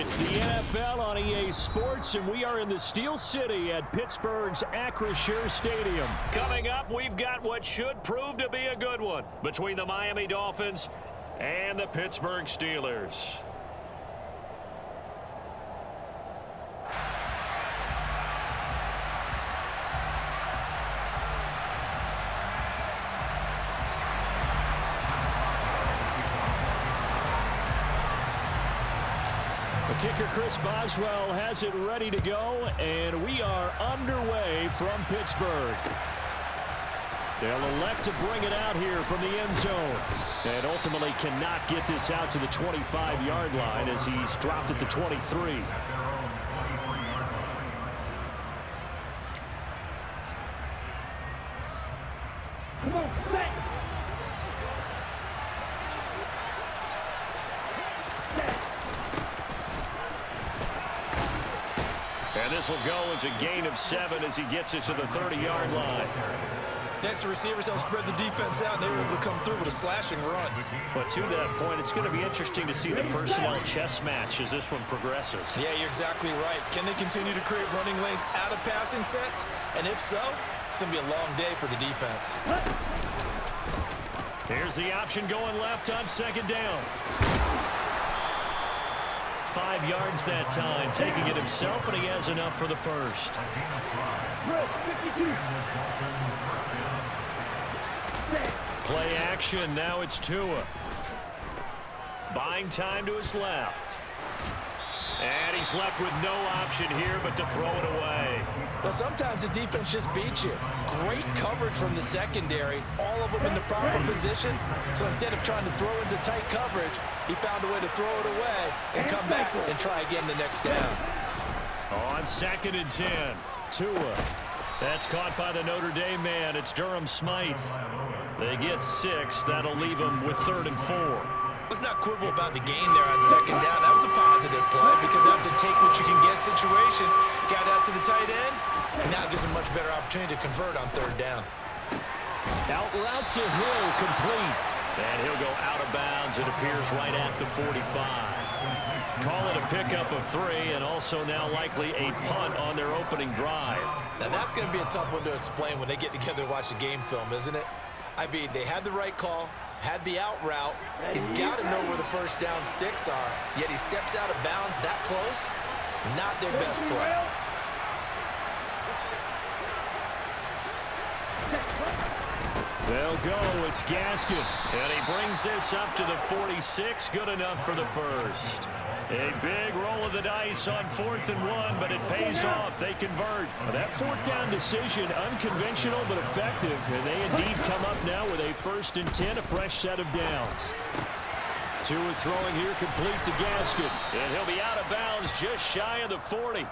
It's the NFL on EA Sports, and we are in the Steel City at Pittsburgh's Acrisure Stadium. Coming up, we've got what should prove to be a good one between the Miami Dolphins and the Pittsburgh Steelers. Kicker Chris Boswell has it ready to go, and we are underway from Pittsburgh. They'll elect to bring it out here from the end zone. And ultimately cannot get this out to the 25-yard line as he's dropped at the 23. Come on, set. And this will go as a gain of 7 as he gets it to the 30-yard line. Next, the receivers help spread the defense out, and they were able to come through with a slashing run. But to that point, it's going to be interesting to see the personnel chess match as this one progresses. Yeah, you're exactly right. Can they continue to create running lanes out of passing sets? And if so, it's going to be a long day for the defense. Here's the option going left on second down. 5 yards that time, taking it himself, and he has enough for the first. Play action, now it's Tua. Buying time to his left. And he's left with no option here but to throw it away. Well, sometimes the defense just beats you. Great coverage from the secondary, all of them in the proper position. So instead of trying to throw into tight coverage, he found a way to throw it away and come back and try again the next down. On 2nd and 10, Tua. That's caught by the Notre Dame man. It's Durham Smythe. They get 6. That'll leave them with 3rd and 4. Let's not quibble about the gain there on second down. That was a positive play because that was a take-what-you-can-get situation. Got out to the tight end, and now gives him a much better opportunity to convert on 3rd down. Out route to Hill, complete. And he'll go out of bounds. It appears right at the 45. Call it a pickup of 3, and also now likely a punt on their opening drive. Now that's going to be a tough one to explain when they get together and watch the game film, isn't it? I mean, they had the right call, had the out route. He's got to know where the first down sticks are, yet he steps out of bounds that close. Not their best play. They'll go. It's Gaskin. And he brings this up to the 46. Good enough for the first. A big roll of the dice on 4th and 1, but it pays off. They convert. That 4th down decision, unconventional but effective. And they indeed come up now with a 1st and 10, a fresh set of downs. Tua throwing here complete to Gaskin. And he'll be out of bounds just shy of the 40.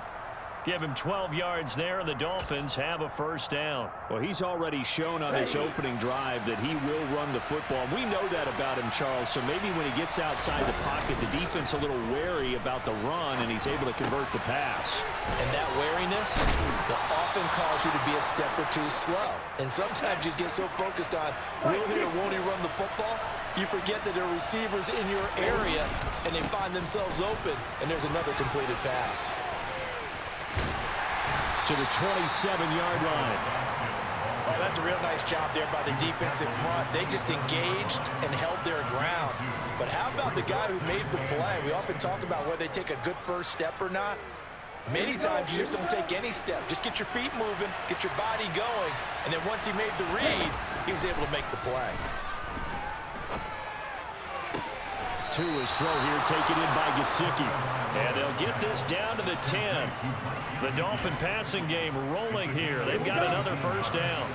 Give him 12 yards there, and the Dolphins have a first down. Well, he's already shown on his opening drive that he will run the football. We know that about him, Charles, so maybe when he gets outside the pocket, the defense a little wary about the run, and he's able to convert the pass. And that wariness will often cause you to be a step or two slow. And sometimes you get so focused on, will he or won't he run the football, you forget that there are receivers in your area, and they find themselves open, and there's another completed pass. To the 27-yard line. Oh, that's a real nice job there by the defensive front. They just engaged and held their ground. But how about the guy who made the play? We often talk about whether they take a good first step or not. Many times you just don't take any step. Just get your feet moving, get your body going, and then once he made the read, he was able to make the play. Tua's throw here taken in by Gesicki. And they'll get this down to the 10. The Dolphin passing game rolling here. They've got another first down.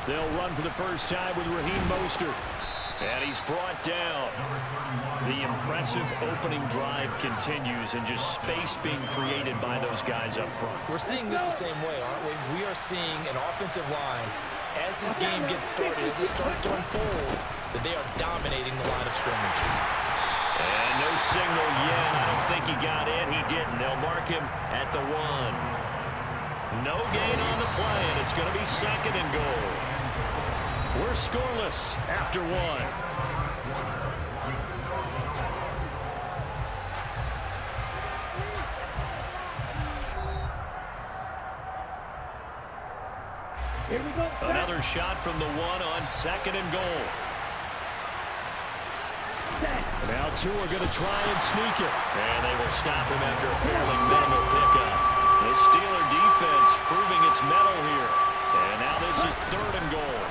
They'll run for the first time with Raheem Mostert. And he's brought down. The impressive opening drive continues, and just space being created by those guys up front. We're seeing this the same way, aren't we? We are seeing an offensive line, as this game gets started, as it starts to unfold, that they are dominating the line of scrimmage. And no signal yet. I don't think he got in. He didn't. They'll mark him at the 1. No gain on the play, and it's going to be 2nd and goal. We're scoreless after one. Here we go. Another shot from the one on 2nd and goal. Now two are going to try and sneak it. And they will stop him after a fairly minimal pickup. The Steeler defense proving its mettle here. And now this is 3rd and goal.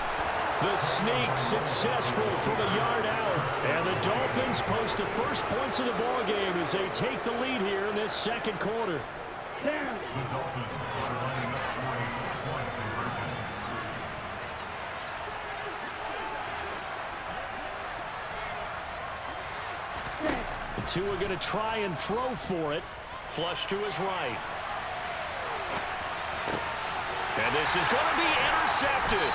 The sneak successful from a yard out. And the Dolphins post the first points of the ballgame as they take the lead here in this 2nd quarter. The two are going to try and throw for it. Flush to his right. And this is going to be intercepted.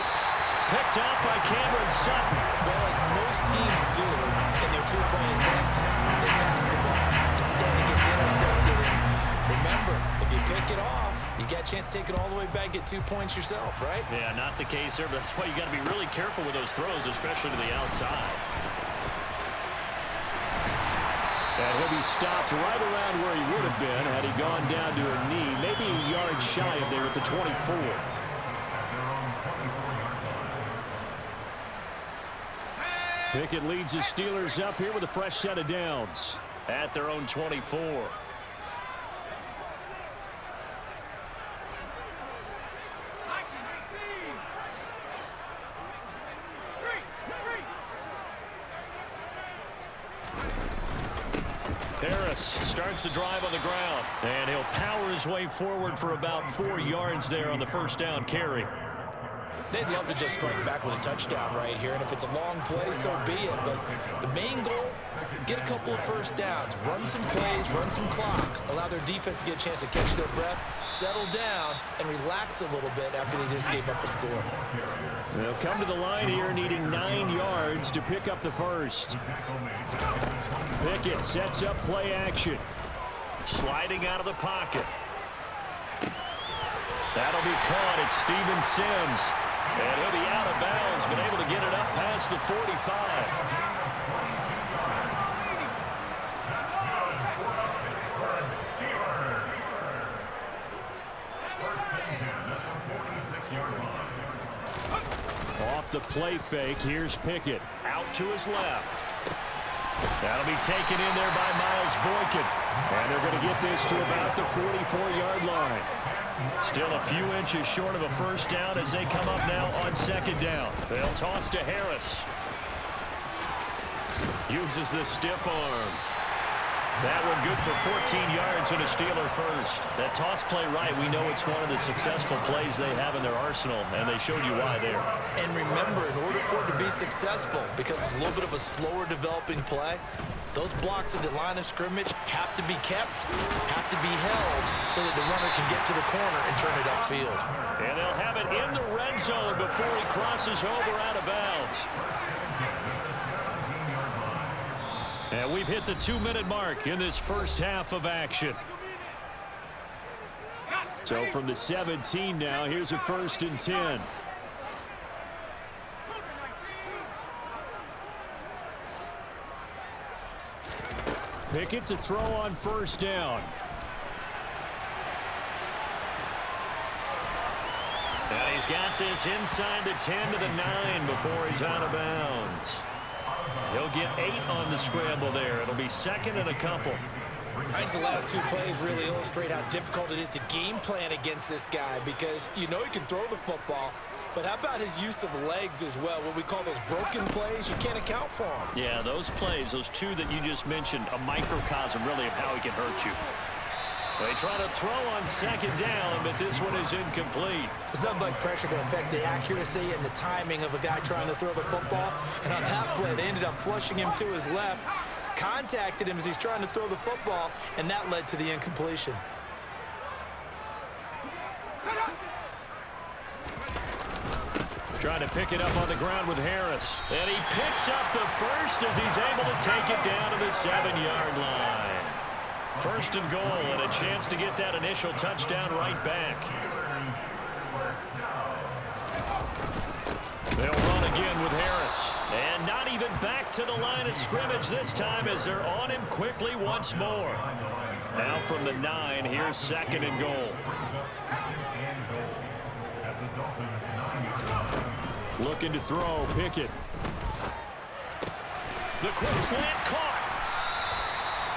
Picked up by Cameron Sutton. Well, as most teams do in their two-point attempt, they pass the ball. Instead, it gets intercepted. And remember, if you pick it off, you get a chance to take it all the way back, get 2 points yourself, right? Yeah, not the case there, but that's why you got to be really careful with those throws, especially to the outside. And he'll be stopped right around where he would have been had he gone down to a knee, maybe a yard shy of there at the 24. Pickett leads the Steelers up here with a fresh set of downs at their own 24. Harris starts the drive on the ground, and he'll power his way forward for about 4 yards there on the first down carry. They'd love to just strike back with a touchdown right here, and if it's a long play, so be it. But the main goal, get a couple of first downs, run some plays, run some clock, allow their defense to get a chance to catch their breath, settle down, and relax a little bit after they just gave up a score. They'll come to the line here needing 9 yards to pick up the first. Pickett sets up play action. Sliding out of the pocket. That'll be caught. It's Steven Sims. And he'll be out of bounds, but able to get it up past the 45. Off the play fake, here's Pickett. Out to his left. That'll be taken in there by Miles Boykin. And they're going to get this to about the 44-yard line. Still a few inches short of a first down as they come up now on 2nd down. They'll toss to Harris. Uses the stiff arm. That one good for 14 yards and a Steeler first. That toss play right, we know it's one of the successful plays they have in their arsenal, and they showed you why there. And remember, in order for it to be successful, because it's a little bit of a slower developing play, those blocks at the line of scrimmage have to be kept, have to be held, so that the runner can get to the corner and turn it upfield. And they'll have it in the red zone before he crosses over out of bounds. And we've hit the 2-minute mark in this first half of action. So from the 17 now, here's a 1st and 10. Pickett to throw on first down. And he's got this inside the 10 to the 9 before he's out of bounds. He'll get 8 on the scramble there. It'll be 2nd and a couple. I think the last 2 plays really illustrate how difficult it is to game plan against this guy, because you know he can throw the football, but how about his use of legs as well? What we call those broken plays, you can't account for them. Yeah, those plays, those 2 that you just mentioned, a microcosm really of how he can hurt you. They try to throw on 2nd down, but this one is incomplete. There's nothing like pressure to affect the accuracy and the timing of a guy trying to throw the football. And on that play, they ended up flushing him to his left, contacted him as he's trying to throw the football, and that led to the incompletion. Trying to pick it up on the ground with Harris. And he picks up the first as he's able to take it down to the 7-yard line. 1st and goal, and a chance to get that initial touchdown right back. They'll run again with Harris. And not even back to the line of scrimmage this time as they're on him quickly once more. Now from the 9, here's 2nd and goal. Looking to throw, Pickett. The quick slant caught.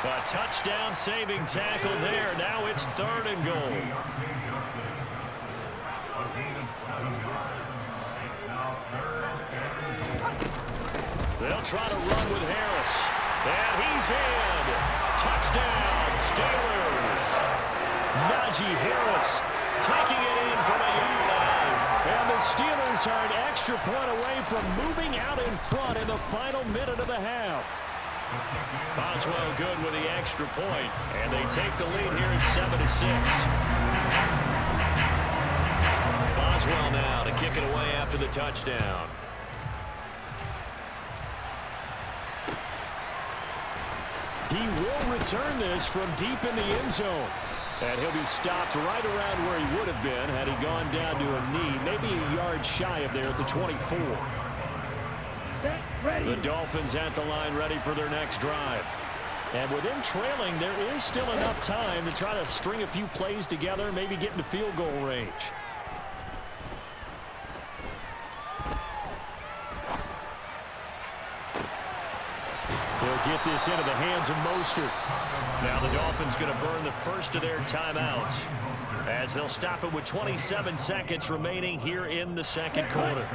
A touchdown saving tackle there. Now it's 3rd and goal. They'll try to run with Harris. And he's in. Touchdown, Steelers. Najee Harris taking it in from a yard line. And the Steelers are an extra point away from moving out in front in the final minute of the half. Boswell good with the extra point, and they take the lead here at 7-6. Boswell now to kick it away after the touchdown. He will return this from deep in the end zone. And he'll be stopped right around where he would have been had he gone down to a knee, maybe a yard shy of there at the 24. The Dolphins at the line ready for their next drive. And with them trailing, there is still enough time to try to string a few plays together, maybe get into field goal range. He'll get this into the hands of Mostert. Now the Dolphins going to burn the first of their timeouts as they'll stop it with 27 seconds remaining here in the second quarter.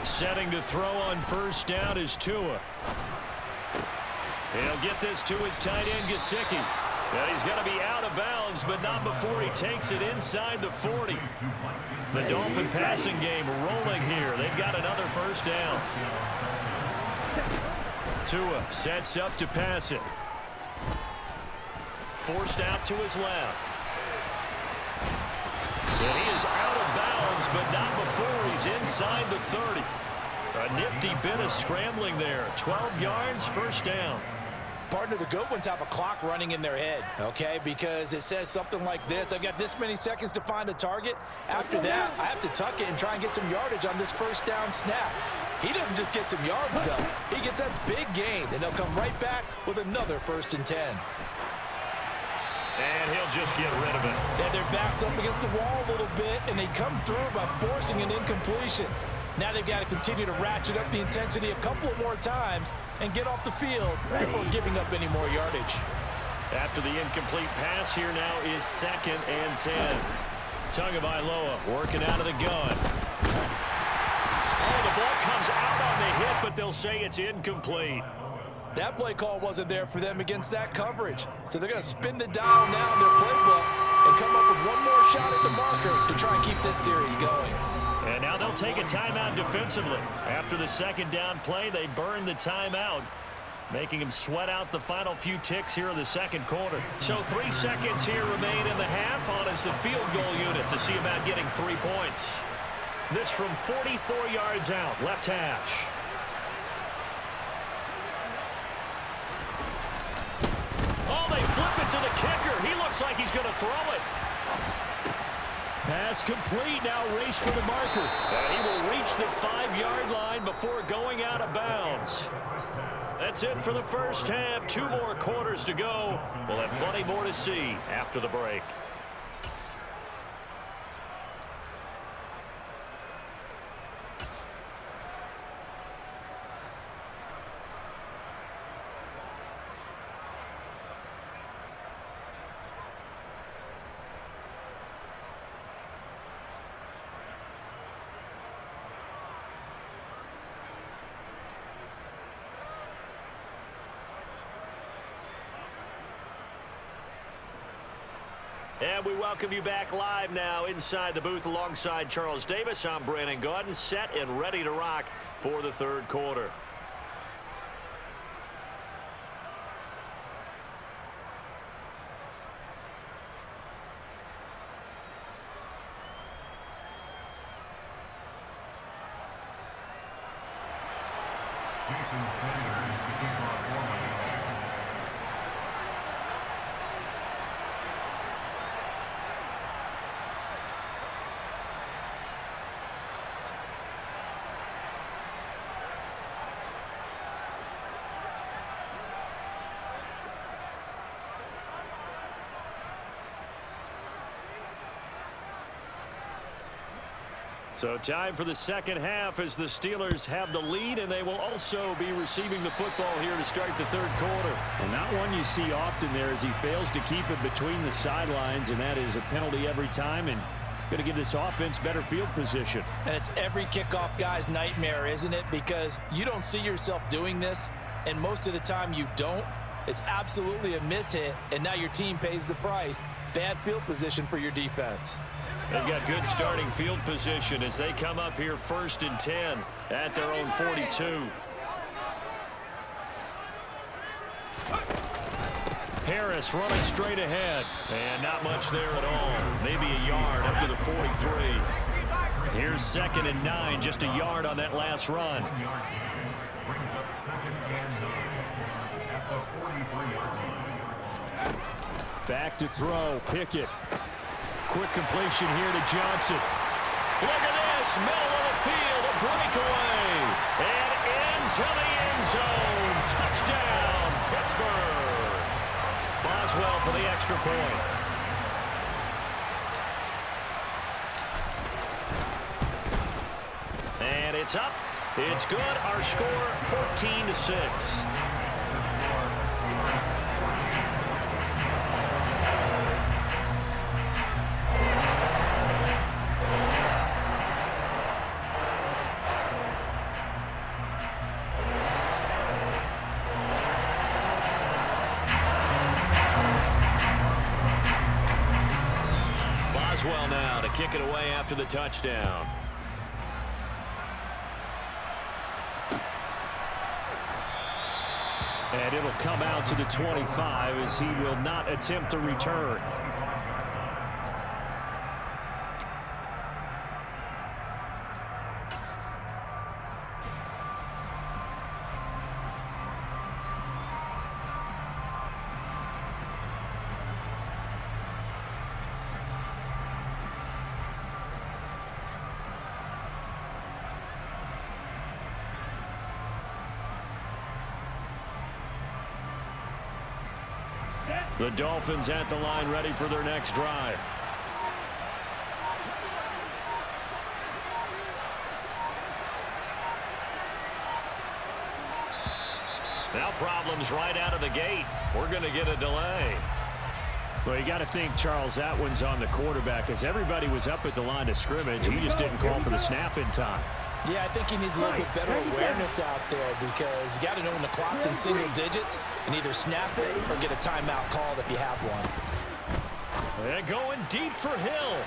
Setting to throw on first down is Tua. He'll get this to his tight end, Gesicki. And he's going to be out of bounds, but not before he takes it inside the 40. The Dolphin passing game rolling here. They've got another first down. Tua sets up to pass it. Forced out to his left. And he is out of bounds, but not before he's inside the 30. A nifty bit of scrambling there. 12 yards, first down. Partner, the good ones have a clock running in their head, okay? Because it says something like this. I've got this many seconds to find a target. After that, I have to tuck it and try and get some yardage on this first down snap. He doesn't just get some yards, though. He gets a big gain, and they'll come right back with another 1st and 10. And he'll just get rid of it. And their back's up against the wall a little bit, and they come through by forcing an incompletion. Now they've got to continue to ratchet up the intensity a couple of more times and get off the field before giving up any more yardage. After the incomplete pass, here now is 2nd and 10. Tagovailoa working out of the gun. Oh, the ball comes out on the hit, but they'll say it's incomplete. That play call wasn't there for them against that coverage. So they're going to spin the dial now in their playbook and come up with one more shot at the marker to try and keep this series going. And now they'll take a timeout defensively. After the second down play, they burn the timeout, making them sweat out the final few ticks here in the second quarter. So 3 seconds here remain in the half on as the field goal unit to see about getting 3 points. This from 44 yards out, left hash. Oh, they flip it to the kicker. He looks like he's going to throw it. Pass complete, now race for the marker. And he will reach the 5-yard line before going out of bounds. That's it for the first half. 2 more quarters to go. We'll have plenty more to see after the break. And we welcome you back live now inside the booth alongside Charles Davis. I'm Brandon Gaudin, set and ready to rock for the third quarter. So time for the second half as the Steelers have the lead, and they will also be receiving the football here to start the third quarter. And not one you see often there as he fails to keep it between the sidelines, and that is a penalty every time, and going to give this offense better field position. And it's every kickoff guy's nightmare, isn't it? Because you don't see yourself doing this, and most of the time you don't. It's absolutely a mishit, and now your team pays the price. Bad field position for your defense. They've got good starting field position as they come up here 1st and 10 at their own 42. Harris running straight ahead, and not much there at all. Maybe a yard up to the 43. Here's 2nd and 9, just a yard on that last run. Back to throw, Pickett. Quick completion here to Johnson. Look at this, middle of the field, a breakaway, and into the end zone. Touchdown, Pittsburgh. Boswell for the extra point. And it's up. It's good. Our score, 14-6. Boswell now to kick it away after the touchdown. And it'll come out to the 25 as he will not attempt to return. The Dolphins at the line ready for their next drive. Now problems right out of the gate. We're going to get a delay. Well, you got to think, Charles, that one's on the quarterback as everybody was up at the line of scrimmage. He just didn't call for the snap in time. Yeah, I think he needs a little bit better awareness out there because you got to know when the clock's in single digits and either snap it or get a timeout called if you have one. They're going deep for Hill.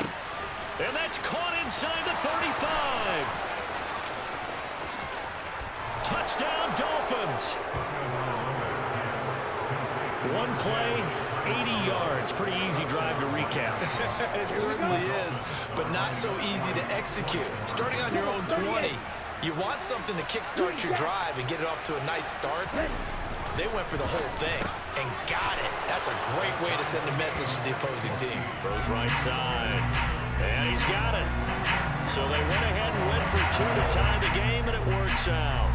And that's caught inside the 35. Touchdown, Dolphins. One play, 80 yards. Pretty easy drive to recap. It certainly is, but not so easy to execute. Starting on your own 20, you want something to kickstart your drive and get it off to a nice start. They went for the whole thing and got it. That's a great way to send a message to the opposing team. Goes right side, and he's got it. So they went ahead and went for two to tie the game, and it works out.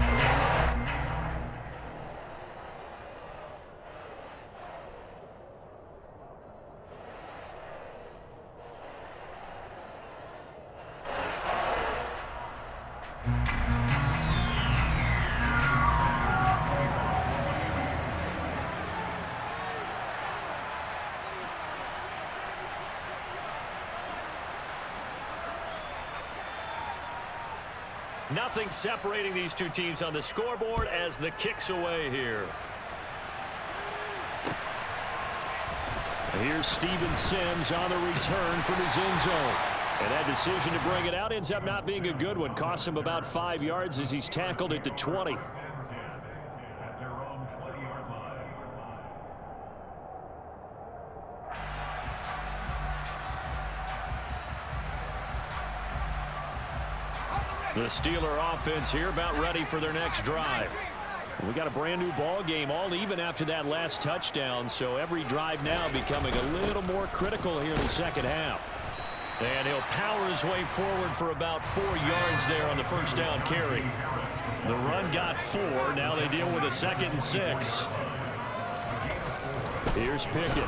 Nothing separating these two teams on the scoreboard as the kick's away here. Here's Steven Sims on the return from his end zone. And that decision to bring it out ends up not being a good one. Costs him about 5 yards as he's tackled at the 20. The Steeler offense here about ready for their next drive. We got a brand new ball game, all even after that last touchdown, so every drive now becoming a little more critical here in the second half. And he'll power his way forward for about 4 yards there on the first down carry. The run got 4. Now they deal with a 2nd and 6. Here's Pickett.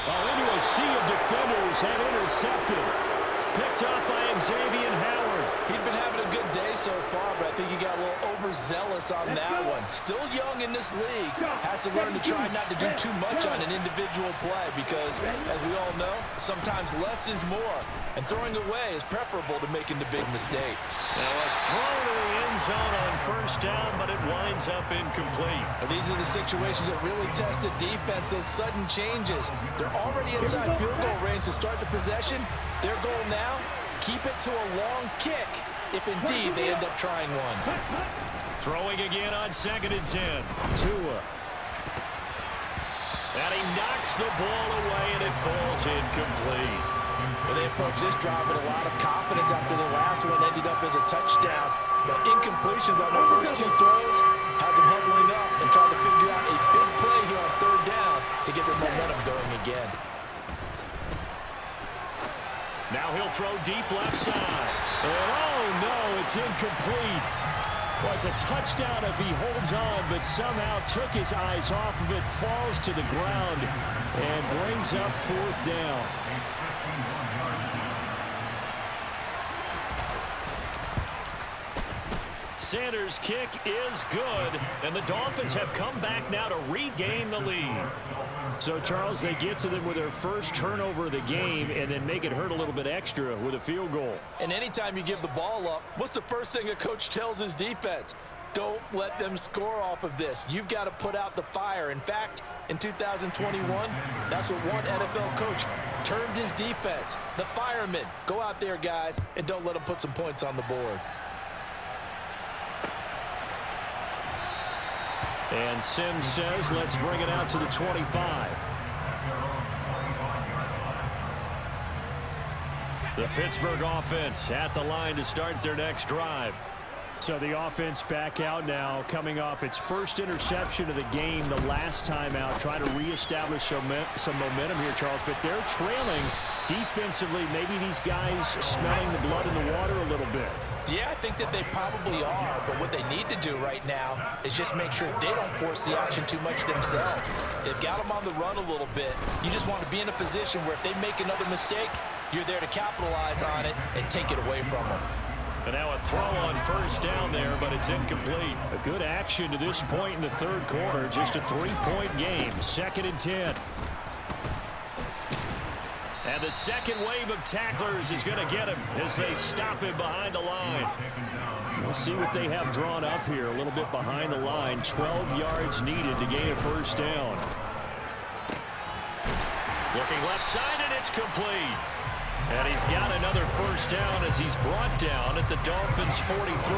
Oh, into a sea of defenders and intercepted. Picked up by Xavier Howard. He's been having a good day so far, but I think he got a little overzealous on that one. Still young in this league. Has to learn to try not to do too much on an individual play because, as we all know, sometimes less is more. And throwing away is preferable to making the big mistake. Now a throw to the end zone on first down, but it winds up incomplete. And these are the situations that really test a defense, those sudden changes. They're already inside field goal range to start the possession. Their goal now, keep it to a long kick, if indeed they end up trying one. Throwing again on 2nd and 10. Tua. And he knocks the ball away, and it falls incomplete. Well, they approached this drive with a lot of confidence after the last one ended up as a touchdown. But incompletions on the first two throws has them huddling up and trying to figure out a big play here on 3rd down to get their momentum going again. Now he'll throw deep left side. And oh, no, it's incomplete. Well, it's a touchdown if he holds on, but somehow took his eyes off of it, falls to the ground, and brings up 4th down. Sanders' kick is good, and the Dolphins have come back now to regain the lead. So, Charles, they get to them with their first turnover of the game and then make it hurt a little bit extra with a field goal. And anytime you give the ball up, what's the first thing a coach tells his defense? Don't let them score off of this. You've got to put out the fire. In fact, in 2021, that's what one NFL coach termed his defense. The firemen. Go out there, guys, and don't let them put some points on the board. And Sims says, let's bring it out to the 25. The Pittsburgh offense at the line to start their next drive. So the offense back out now, coming off its first interception of the game the last time out, trying to reestablish some momentum here, Charles. But they're trailing defensively. Maybe these guys smelling the blood in the water a little bit. Yeah, I think that they probably are, but what they need to do right now is just make sure they don't force the action too much themselves. They've got them on the run a little bit. You just want to be in a position where if they make another mistake, you're there to capitalize on it and take it away from them. And now a throw on first down there, but it's incomplete. A good action to this point in the 3rd quarter. Just a 3-point game. 2nd and 10. And the second wave of tacklers is going to get him as they stop him behind the line. We'll see what they have drawn up here. A little bit behind the line. 12 yards needed to gain a first down. Looking left side, and it's complete. And he's got another first down as he's brought down at the Dolphins' 43.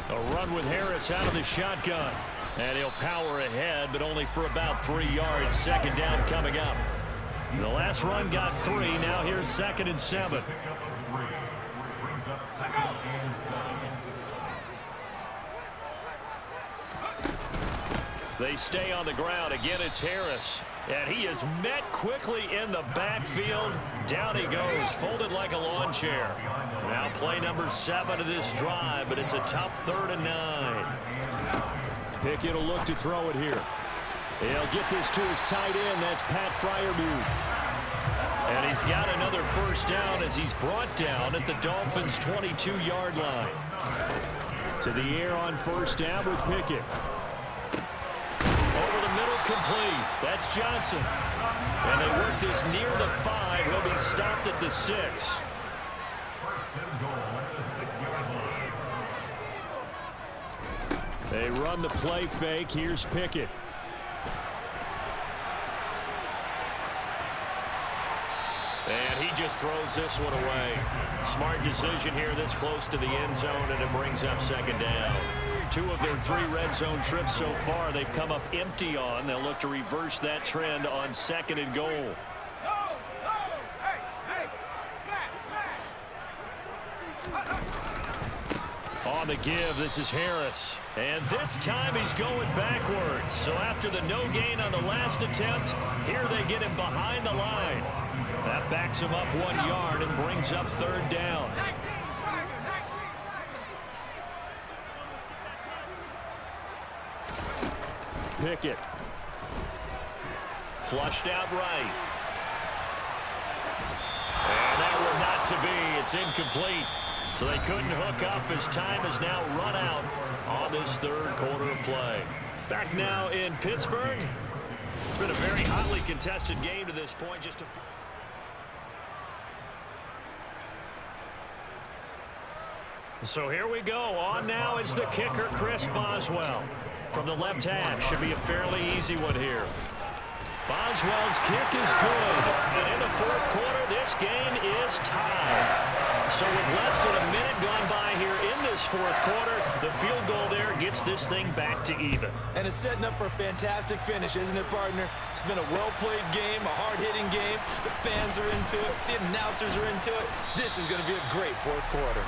A run with Harris out of the shotgun. And he'll power ahead, but only for about 3 yards. 2nd down coming up. The last run got 3. Now here's 2nd and 7. They stay on the ground. Again, it's Harris. And he is met quickly in the backfield. Down he goes, folded like a lawn chair. Now play number 7 of this drive, but it's a tough 3rd and 9. Pickett will look to throw it here. He'll get this to his tight end. That's Pat Freiermuth. And he's got another first down as he's brought down at the Dolphins' 22-yard line. To the air on first down with Pickett. Over the middle, complete. That's Johnson. And they work this near the 5. He'll be stopped at the 6. They run the play fake. Here's Pickett. And he just throws this one away. Smart decision here this close to the end zone, and it brings up 2nd down. 2 of their 3 red zone trips so far they've come up empty on. They'll look to reverse that trend on 2nd and goal. On the give, this is Harris. And this time he's going backwards. So after the no gain on the last attempt, here they get him behind the line. That backs him up 1 yard and brings up 3rd down. Pickett. flushed out right. And that one not to be. It's incomplete. So they couldn't hook up as time has now run out on this third quarter of play. Back now in Pittsburgh. It's been a very hotly contested game to this point. So here we go. On now is the kicker, Chris Boswell. From the left half. Should be a fairly easy one here. Boswell's kick is good. And in the fourth quarter, this game is tied. So with less than a minute gone by here in this fourth quarter, the field goal there gets this thing back to even. And it's setting up for a fantastic finish, isn't it, partner? It's been a well-played game, a hard-hitting game. The fans are into it. The announcers are into it. This is going to be a great fourth quarter.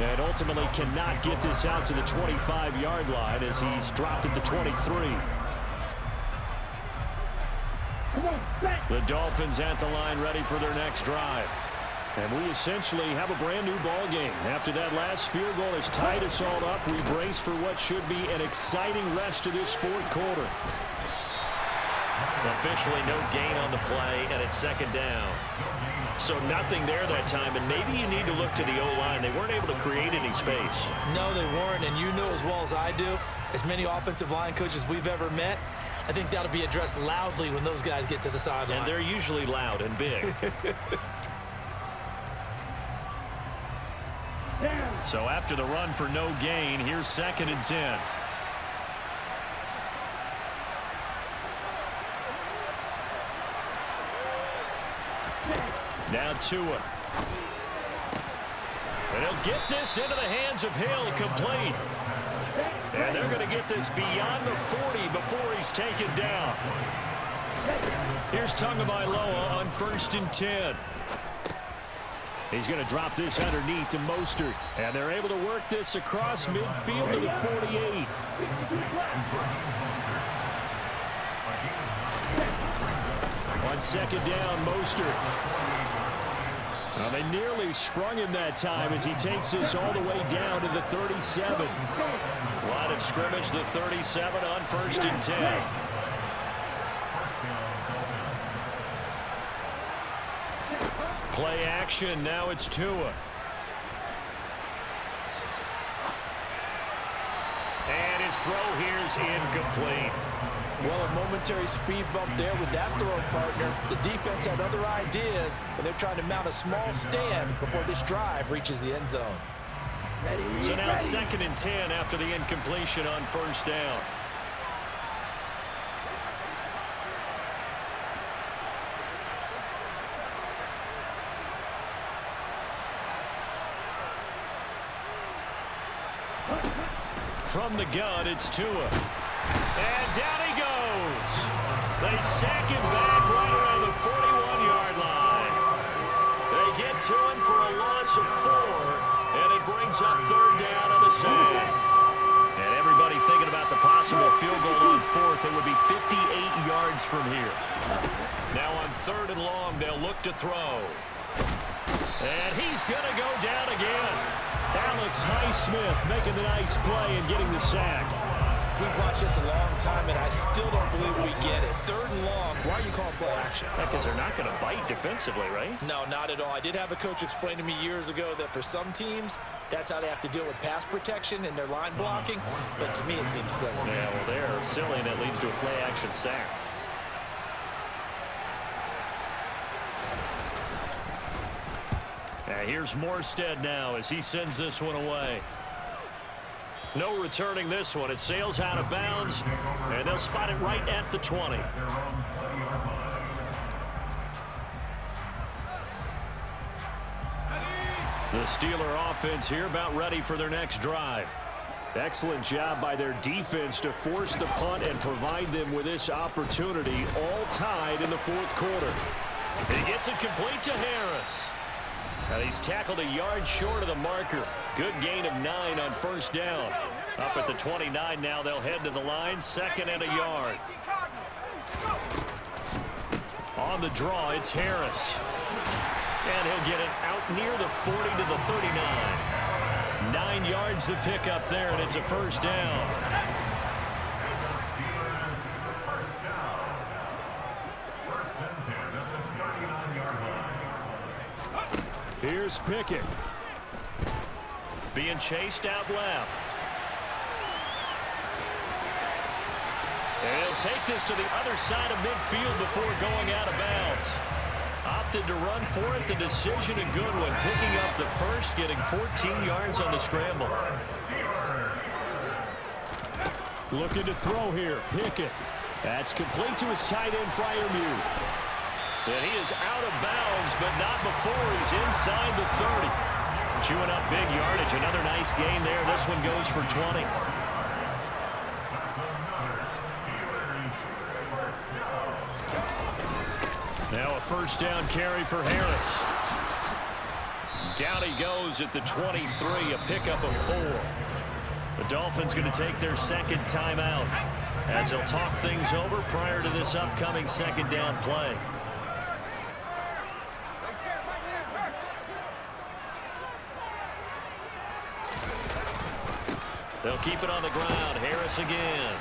And ultimately cannot get this out to the 25-yard line as he's dropped it to 23. The Dolphins at the line ready for their next drive. And we essentially have a brand new ball game. After that last field goal has tied us all up, we brace for what should be an exciting rest of this fourth quarter. Officially no gain on the play, and it's second down. So nothing there that time, and maybe you need to look to the O-line. They weren't able to create any space. No, they weren't, and you know as well as I do, as many offensive line coaches we've ever met, I think that'll be addressed loudly when those guys get to the sideline. And they're usually loud and big. So after the run for no gain, here's 2nd and 10. Now Tua. And he'll get this into the hands of Hill, complete. And they're going to get this beyond the 40 before he's taken down. Here's Tagovailoa on 1st and 10. He's going to drop this underneath to Mostert. And they're able to work this across midfield to the 48. On 2nd down, Mostert. Now they nearly sprung him that time as he takes this all the way down to the 37. Line of scrimmage, the 37 on 1st and 10. Play action, now it's Tua. And his throw here's incomplete. Well, a momentary speed bump there with that throw, partner. The defense had other ideas, and they're trying to mount a small stand before this drive reaches the end zone. So now 2nd and 10 after the incompletion on 1st down. From the gun, it's Tua. And down he goes. They sack him back right around the 41-yard line. They get to him for a loss of 4, and it brings up 3rd down on the sack. And everybody thinking about the possible field goal on 4th. It would be 58 yards from here. Now on 3rd and long, they'll look to throw. And he's going to go down again. Alex Highsmith making the nice play and getting the sack. We've watched this a long time, and I still don't believe we get it. 3rd and long, why are you calling play action? Because they're not going to bite defensively, right? No, not at all. I did have a coach explain to me years ago that for some teams, that's how they have to deal with pass protection and their line blocking. But to me, it seems silly. Yeah, well, they're silly, and it leads to a play action sack. Here's Morstead now as he sends this one away. No returning this one. It sails out of bounds, and they'll spot it right at the 20. The Steeler offense here about ready for their next drive. Excellent job by their defense to force the punt and provide them with this opportunity, all tied in the 4th quarter. He gets it complete to Harris. Now he's tackled a yard short of the marker. Good gain of 9 on 1st down. Up at the 29 now, they'll head to the line, 2nd and a yard. On the draw, it's Harris. And he'll get it out near the 40 to the 39. 9 yards to pick up there, and it's a 1st down. Here's Pickett. Being chased out left. And he'll take this to the other side of midfield before going out of bounds. Opted to run for it. The decision a good one. Picking up the first, getting 14 yards on the scramble. Looking to throw here. Pickett. That's complete to his tight end, Freiermuth. And he is out of bounds, but not before he's inside the 30. Chewing up big yardage. Another nice gain there. This one goes for 20. Now a first down carry for Harris. Down he goes at the 23, a pickup of 4. The Dolphins going to take their second timeout as they'll talk things over prior to this upcoming second down play. They'll keep it on the ground. Harris again.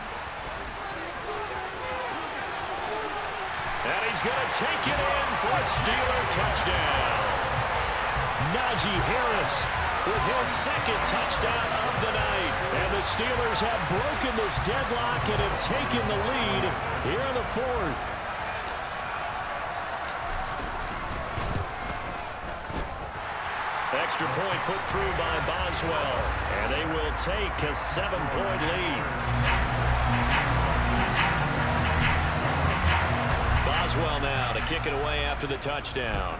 And he's going to take it in for a Steeler touchdown. Najee Harris with his second touchdown of the night. And the Steelers have broken this deadlock and have taken the lead here in the fourth. Extra point put through by Boswell. And they will take a 7-point lead. Boswell now to kick it away after the touchdown.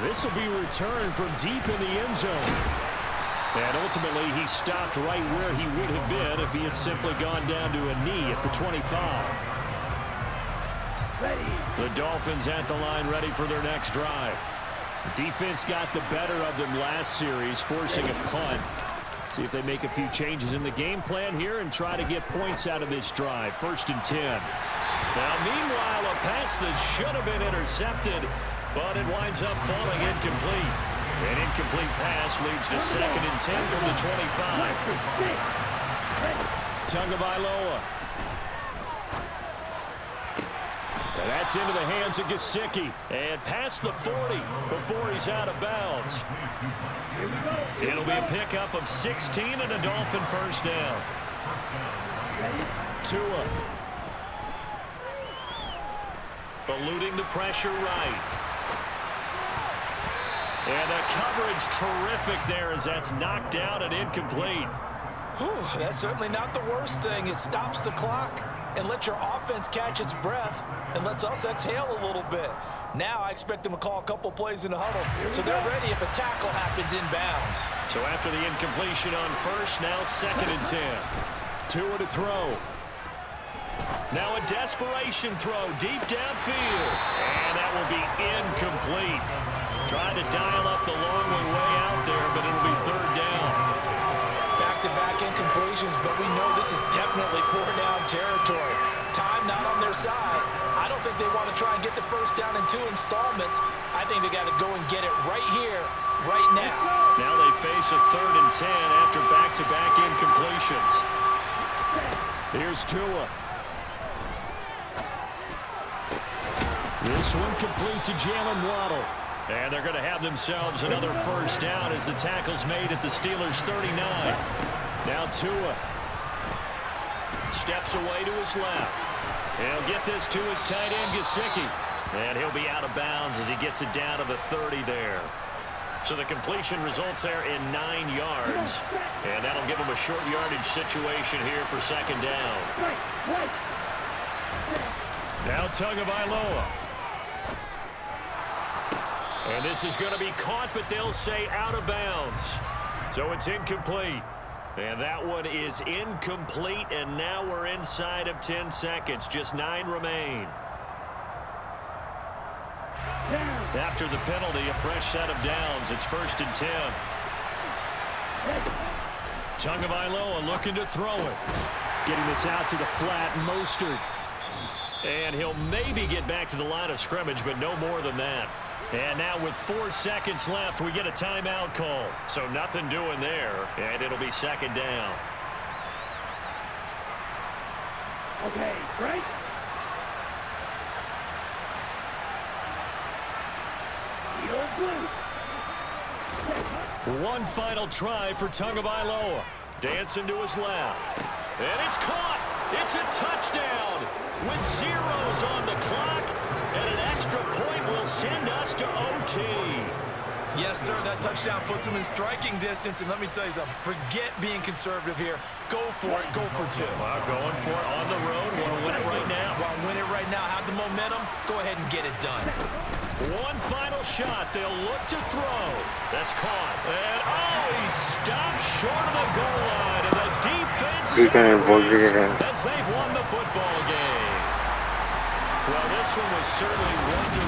This will be returned from deep in the end zone. And ultimately, he stopped right where he would have been if he had simply gone down to a knee at the 25. The Dolphins at the line ready for their next drive. The defense got the better of them last series, forcing a punt. See if they make a few changes in the game plan here and try to get points out of this drive. 1st and 10. Now, meanwhile, a pass that should have been intercepted, but it winds up falling incomplete. An incomplete pass leads to 2nd and 10 from the 25. Tagovailoa. And that's into the hands of Gesicki. And past the 40 before he's out of bounds. It'll be a pickup of 16 and a Dolphin first down. Tua. Eluding the pressure right. And the coverage terrific there as that's knocked down and incomplete. Whew, that's certainly not the worst thing. It stops the clock and lets your offense catch its breath and lets us exhale a little bit. Now I expect them to call a couple plays in the huddle so they're ready if a tackle happens inbounds. So after the incompletion on first, now 2nd and 10. Tua to throw. Now a desperation throw deep downfield. And that will be incomplete. Trying to dial up the long way out there, but it'll be 3rd down. Back-to-back incompletions, but we know this is definitely 4th-down territory. Time not on their side. I don't think they want to try and get the first down in 2 installments. I think they got to go and get it right here, right now. Now they face a 3rd and 10 after back-to-back incompletions. Here's Tua. This one complete to Jalen Waddle. And they're going to have themselves another first down as the tackle's made at the Steelers' 39. Now Tua. Steps away to his left. He'll get this to his tight end, Gesicki. And he'll be out of bounds as he gets it down to the 30 there. So the completion results there in 9 yards. And that'll give him a short yardage situation here for 2nd down. Now Tagovailoa. And this is going to be caught, but they'll say out of bounds. So it's incomplete. And that one is incomplete, and now we're inside of 10 seconds. Just 9 remain. After the penalty, a fresh set of downs. It's 1st and 10. Tagovailoa looking to throw it. Getting this out to the flat, Mostert. And he'll maybe get back to the line of scrimmage, but no more than that. And now with 4 seconds left, we get a timeout call. So nothing doing there, and it'll be 2nd down. Okay, right? One final try for Tagovailoa. Dancing to his left. And it's caught. It's a touchdown with zeros on the clock. And an extra point will send us to OT. Yes, sir, that touchdown puts him in striking distance. And let me tell you something, forget being conservative here. Go for it, go for two. Well, going for it on the road. Want to win it right now. Want to win it right now, have the momentum, go ahead and get it done. One final shot. They'll look to throw. That's caught. And, oh, he stopped short of the goal line. And the defense as they've won the football game. Well, this one was certainly one to